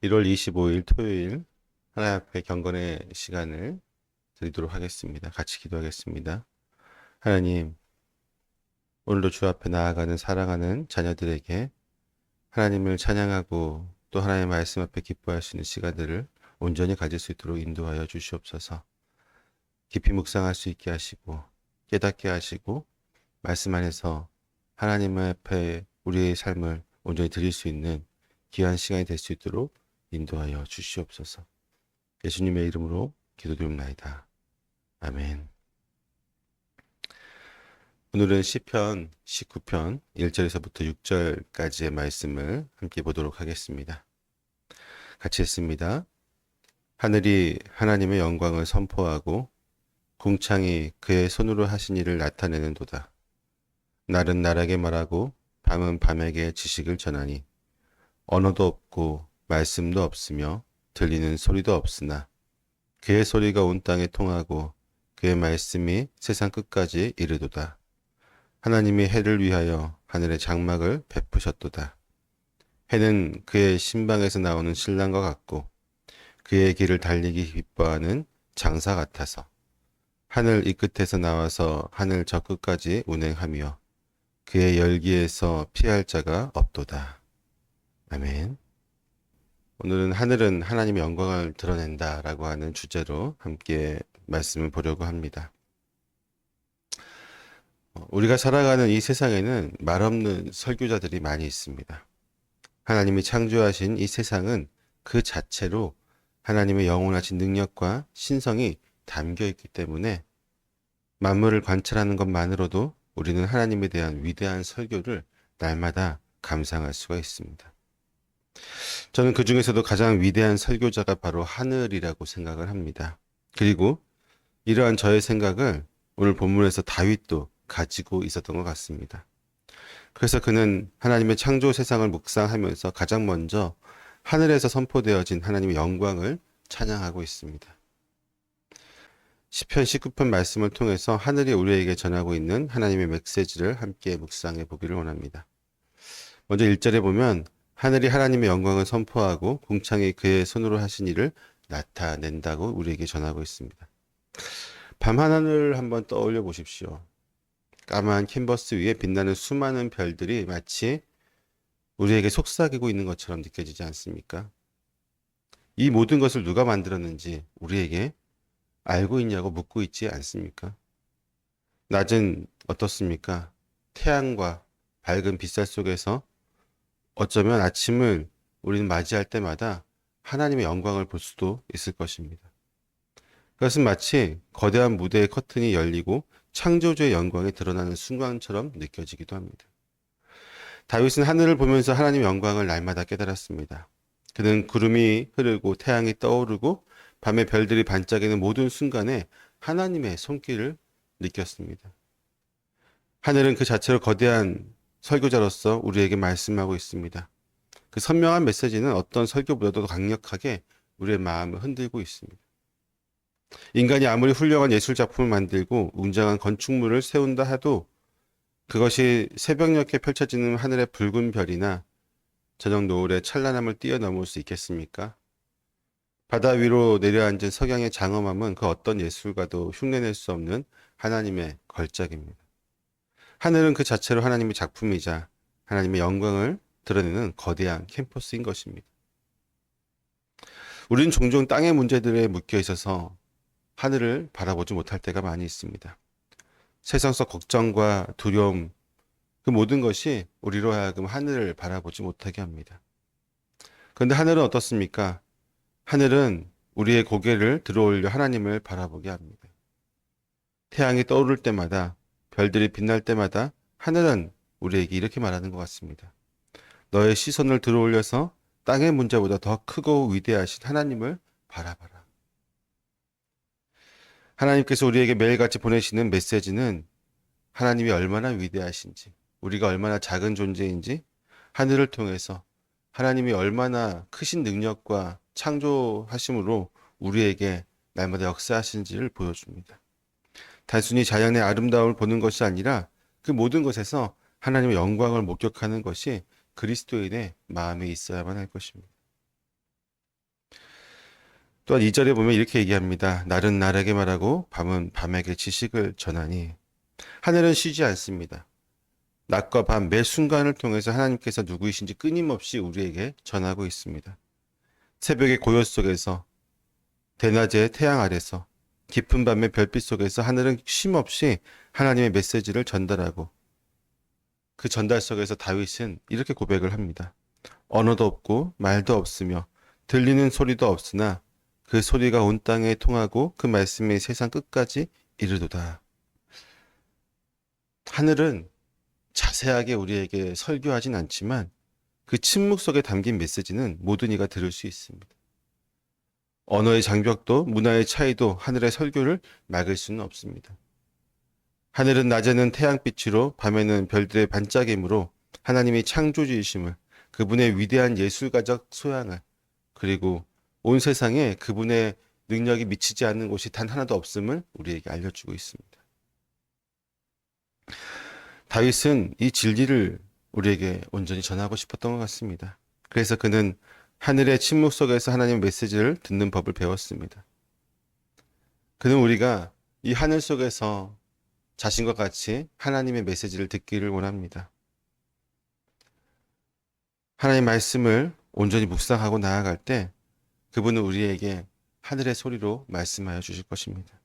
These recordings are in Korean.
1월 25일 토요일 하나님 앞에 경건의 시간을 드리도록 하겠습니다. 같이 기도하겠습니다. 하나님, 오늘도 주 앞에 나아가는 사랑하는 자녀들에게 하나님을 찬양하고 또 하나님의 말씀 앞에 기뻐할 수 있는 시간들을 온전히 가질 수 있도록 인도하여 주시옵소서. 깊이 묵상할 수 있게 하시고 깨닫게 하시고 말씀 안에서 하나님 앞에 우리의 삶을 온전히 드릴 수 있는 귀한 시간이 될 수 있도록 인도하여 주시옵소서. 예수님의 이름으로 기도드립니다. 아멘. 오늘은 시편 19편 1절에서부터 6절까지의 말씀을 함께 보도록 하겠습니다. 같이 했습니다. 하늘이 하나님의 영광을 선포하고 궁창이 그의 손으로 하신 일을 나타내는도다. 날은 날에게 말하고 밤은 밤에게 지식을 전하니 언어도 없고 말씀도 없으며 들리는 소리도 없으나 그의 소리가 온 땅에 통하고 그의 말씀이 세상 끝까지 이르도다. 하나님이 해를 위하여 하늘의 장막을 베푸셨도다. 해는 그의 신방에서 나오는 신랑과 같고 그의 길을 달리기 기뻐하는 장사 같아서 하늘 이 끝에서 나와서 하늘 저 끝까지 운행하며 그의 열기에서 피할 자가 없도다. 아멘. 오늘은 하늘은 하나님의 영광을 드러낸다 라고 하는 주제로 함께 말씀을 보려고 합니다. 우리가 살아가는 이 세상에는 말없는 설교자들이 많이 있습니다. 하나님이 창조하신 이 세상은 그 자체로 하나님의 영원하신 능력과 신성이 담겨 있기 때문에 만물을 관찰하는 것만으로도 우리는 하나님에 대한 위대한 설교를 날마다 감상할 수가 있습니다. 저는 그 중에서도 가장 위대한 설교자가 바로 하늘이라고 생각을 합니다. 그리고 이러한 저의 생각을 오늘 본문에서 다윗도 가지고 있었던 것 같습니다. 그래서 그는 하나님의 창조 세상을 묵상하면서 가장 먼저 하늘에서 선포되어진 하나님의 영광을 찬양하고 있습니다. 시편 19편 말씀을 통해서 하늘이 우리에게 전하고 있는 하나님의 메시지를 함께 묵상해 보기를 원합니다. 먼저 1절에 보면 하늘이 하나님의 영광을 선포하고 궁창이 그의 손으로 하신 일을 나타낸다고 우리에게 전하고 있습니다. 밤하늘을 한번 떠올려 보십시오. 까만 캔버스 위에 빛나는 수많은 별들이 마치 우리에게 속삭이고 있는 것처럼 느껴지지 않습니까? 이 모든 것을 누가 만들었는지 우리에게 알고 있냐고 묻고 있지 않습니까? 낮은 어떻습니까? 태양과 밝은 빛살 속에서 어쩌면 아침을 우리는 맞이할 때마다 하나님의 영광을 볼 수도 있을 것입니다. 그것은 마치 거대한 무대의 커튼이 열리고 창조주의 영광이 드러나는 순간처럼 느껴지기도 합니다. 다윗은 하늘을 보면서 하나님의 영광을 날마다 깨달았습니다. 그는 구름이 흐르고 태양이 떠오르고 밤에 별들이 반짝이는 모든 순간에 하나님의 손길을 느꼈습니다. 하늘은 그 자체로 거대한 설교자로서 우리에게 말씀하고 있습니다. 그 선명한 메시지는 어떤 설교보다도 강력하게 우리의 마음을 흔들고 있습니다. 인간이 아무리 훌륭한 예술작품을 만들고 웅장한 건축물을 세운다 해도 그것이 새벽녘에 펼쳐지는 하늘의 붉은 별이나 저녁 노을의 찬란함을 뛰어넘을 수 있겠습니까? 바다 위로 내려앉은 석양의 장엄함은 그 어떤 예술가도 흉내낼 수 없는 하나님의 걸작입니다. 하늘은 그 자체로 하나님의 작품이자 하나님의 영광을 드러내는 거대한 캠퍼스인 것입니다. 우리는 종종 땅의 문제들에 묶여 있어서 하늘을 바라보지 못할 때가 많이 있습니다. 세상 속 걱정과 두려움, 그 모든 것이 우리로 하여금 하늘을 바라보지 못하게 합니다. 그런데 하늘은 어떻습니까? 하늘은 우리의 고개를 들어올려 하나님을 바라보게 합니다. 태양이 떠오를 때마다, 별들이 빛날 때마다 하늘은 우리에게 이렇게 말하는 것 같습니다. 너의 시선을 들어올려서 땅의 문제보다 더 크고 위대하신 하나님을 바라봐라. 하나님께서 우리에게 매일같이 보내시는 메시지는 하나님이 얼마나 위대하신지, 우리가 얼마나 작은 존재인지, 하늘을 통해서 하나님이 얼마나 크신 능력과 창조하심으로 우리에게 날마다 역사하신지를 보여줍니다. 단순히 자연의 아름다움을 보는 것이 아니라 그 모든 것에서 하나님의 영광을 목격하는 것이 그리스도인의 마음에 있어야만 할 것입니다. 또한 2절에 보면 이렇게 얘기합니다. 날은 날에게 말하고 밤은 밤에게 지식을 전하니. 하늘은 쉬지 않습니다. 낮과 밤 매 순간을 통해서 하나님께서 누구이신지 끊임없이 우리에게 전하고 있습니다. 새벽의 고요 속에서, 대낮의 태양 아래서, 깊은 밤의 별빛 속에서 하늘은 쉼없이 하나님의 메시지를 전달하고, 그 전달 속에서 다윗은 이렇게 고백을 합니다. 언어도 없고 말도 없으며 들리는 소리도 없으나 그 소리가 온 땅에 통하고 그 말씀이 세상 끝까지 이르도다. 하늘은 자세하게 우리에게 설교하진 않지만 그 침묵 속에 담긴 메시지는 모든 이가 들을 수 있습니다. 언어의 장벽도 문화의 차이도 하늘의 설교를 막을 수는 없습니다. 하늘은 낮에는 태양빛으로 밤에는 별들의 반짝임으로 하나님이 창조주이심을, 그분의 위대한 예술가적 소양을, 그리고 온 세상에 그분의 능력이 미치지 않는 곳이 단 하나도 없음을 우리에게 알려주고 있습니다. 다윗은 이 진리를 우리에게 온전히 전하고 싶었던 것 같습니다. 그래서 그는 하늘의 침묵 속에서 하나님의 메시지를 듣는 법을 배웠습니다. 그는 우리가 이 하늘 속에서 자신과 같이 하나님의 메시지를 듣기를 원합니다. 하나님의 말씀을 온전히 묵상하고 나아갈 때 그분은 우리에게 하늘의 소리로 말씀하여 주실 것입니다.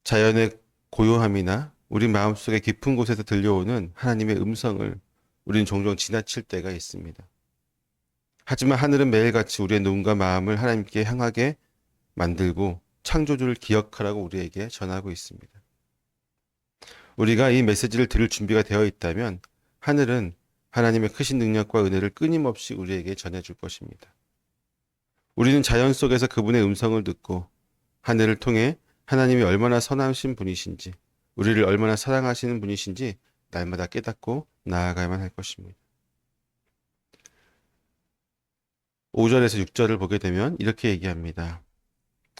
자연의 고요함이나 우리 마음속의 깊은 곳에서 들려오는 하나님의 음성을 우리는 종종 지나칠 때가 있습니다. 하지만 하늘은 매일같이 우리의 눈과 마음을 하나님께 향하게 만들고 창조주를 기억하라고 우리에게 전하고 있습니다. 우리가 이 메시지를 들을 준비가 되어 있다면 하늘은 하나님의 크신 능력과 은혜를 끊임없이 우리에게 전해줄 것입니다. 우리는 자연 속에서 그분의 음성을 듣고 하늘을 통해 하나님이 얼마나 선하신 분이신지, 우리를 얼마나 사랑하시는 분이신지 날마다 깨닫고 나아가야만 할 것입니다. 5절에서 6절을 보게 되면 이렇게 얘기합니다.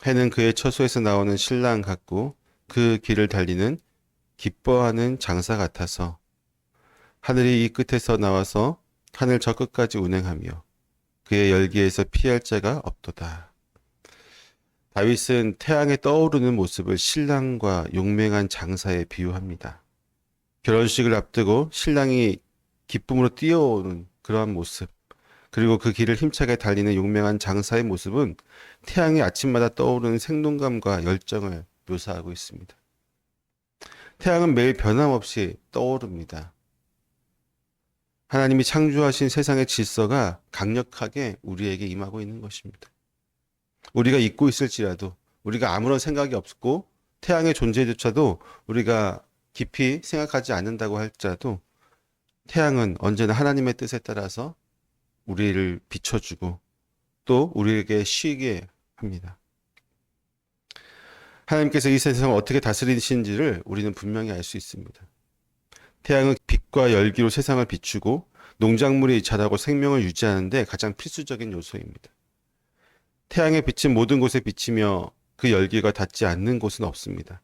해는 그의 처소에서 나오는 신랑 같고 그 길을 달리는 기뻐하는 장사 같아서 하늘이 이 끝에서 나와서 하늘 저 끝까지 운행하며 그의 열기에서 피할 자가 없도다. 다윗은 태양에 떠오르는 모습을 신랑과 용맹한 장사에 비유합니다. 결혼식을 앞두고 신랑이 기쁨으로 뛰어오는 그러한 모습, 그리고 그 길을 힘차게 달리는 용맹한 장사의 모습은 태양이 아침마다 떠오르는 생동감과 열정을 묘사하고 있습니다. 태양은 매일 변함없이 떠오릅니다. 하나님이 창조하신 세상의 질서가 강력하게 우리에게 임하고 있는 것입니다. 우리가 잊고 있을지라도, 우리가 아무런 생각이 없고 태양의 존재조차도 우리가 깊이 생각하지 않는다고 할지라도 태양은 언제나 하나님의 뜻에 따라서 우리를 비춰주고 또 우리에게 쉬게 합니다. 하나님께서 이 세상을 어떻게 다스리시는지를 우리는 분명히 알 수 있습니다. 태양은 빛과 열기로 세상을 비추고 농작물이 자라고 생명을 유지하는데 가장 필수적인 요소입니다. 태양의 빛은 모든 곳에 비치며 그 열기가 닿지 않는 곳은 없습니다.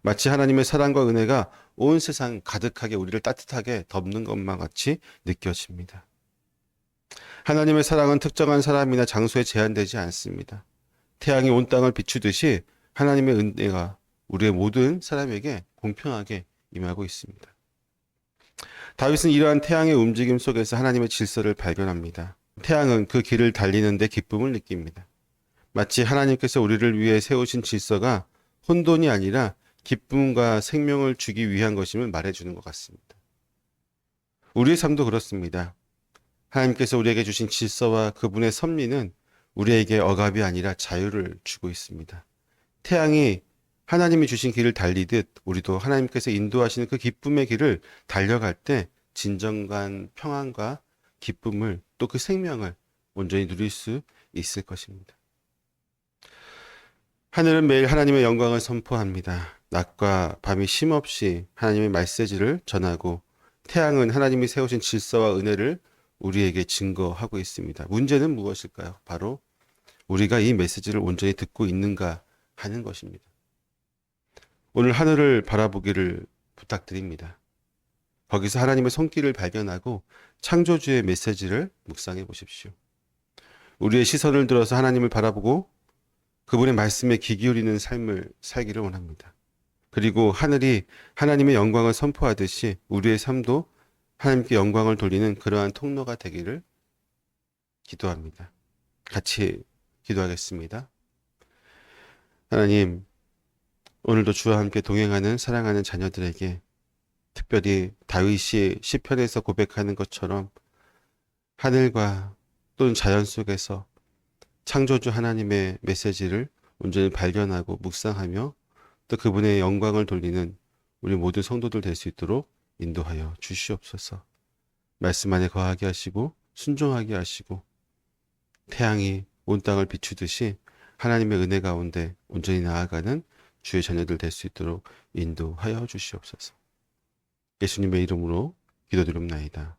마치 하나님의 사랑과 은혜가 온 세상 가득하게 우리를 따뜻하게 덮는 것만 같이 느껴집니다. 하나님의 사랑은 특정한 사람이나 장소에 제한되지 않습니다. 태양이 온 땅을 비추듯이 하나님의 은혜가 우리의 모든 사람에게 공평하게 임하고 있습니다. 다윗은 이러한 태양의 움직임 속에서 하나님의 질서를 발견합니다. 태양은 그 길을 달리는데 기쁨을 느낍니다. 마치 하나님께서 우리를 위해 세우신 질서가 혼돈이 아니라 기쁨과 생명을 주기 위한 것임을 말해주는 것 같습니다. 우리의 삶도 그렇습니다. 하나님께서 우리에게 주신 질서와 그분의 섭리는 우리에게 억압이 아니라 자유를 주고 있습니다. 태양이 하나님이 주신 길을 달리듯 우리도 하나님께서 인도하시는 그 기쁨의 길을 달려갈 때 진정한 평안과 기쁨을 또 그 생명을 온전히 누릴 수 있을 것입니다. 하늘은 매일 하나님의 영광을 선포합니다. 낮과 밤이 쉼없이 하나님의 메시지를 전하고 태양은 하나님이 세우신 질서와 은혜를 우리에게 증거하고 있습니다. 문제는 무엇일까요? 바로 우리가 이 메시지를 온전히 듣고 있는가 하는 것입니다. 오늘 하늘을 바라보기를 부탁드립니다. 거기서 하나님의 손길을 발견하고 창조주의 메시지를 묵상해 보십시오. 우리의 시선을 들어서 하나님을 바라보고 그분의 말씀에 귀 기울이는 삶을 살기를 원합니다. 그리고 하늘이 하나님의 영광을 선포하듯이 우리의 삶도 하나님께 영광을 돌리는 그러한 통로가 되기를 기도합니다. 같이 기도하겠습니다. 하나님, 오늘도 주와 함께 동행하는 사랑하는 자녀들에게 특별히 다윗이 시편에서 고백하는 것처럼 하늘과 또는 자연 속에서 창조주 하나님의 메시지를 온전히 발견하고 묵상하며 또 그분의 영광을 돌리는 우리 모든 성도들 될 수 있도록 인도하여 주시옵소서. 말씀 안에 거하게 하시고 순종하게 하시고 태양이 온 땅을 비추듯이 하나님의 은혜 가운데 온전히 나아가는 주의 자녀들 될 수 있도록 인도하여 주시옵소서. 예수님의 이름으로 기도드립나이다.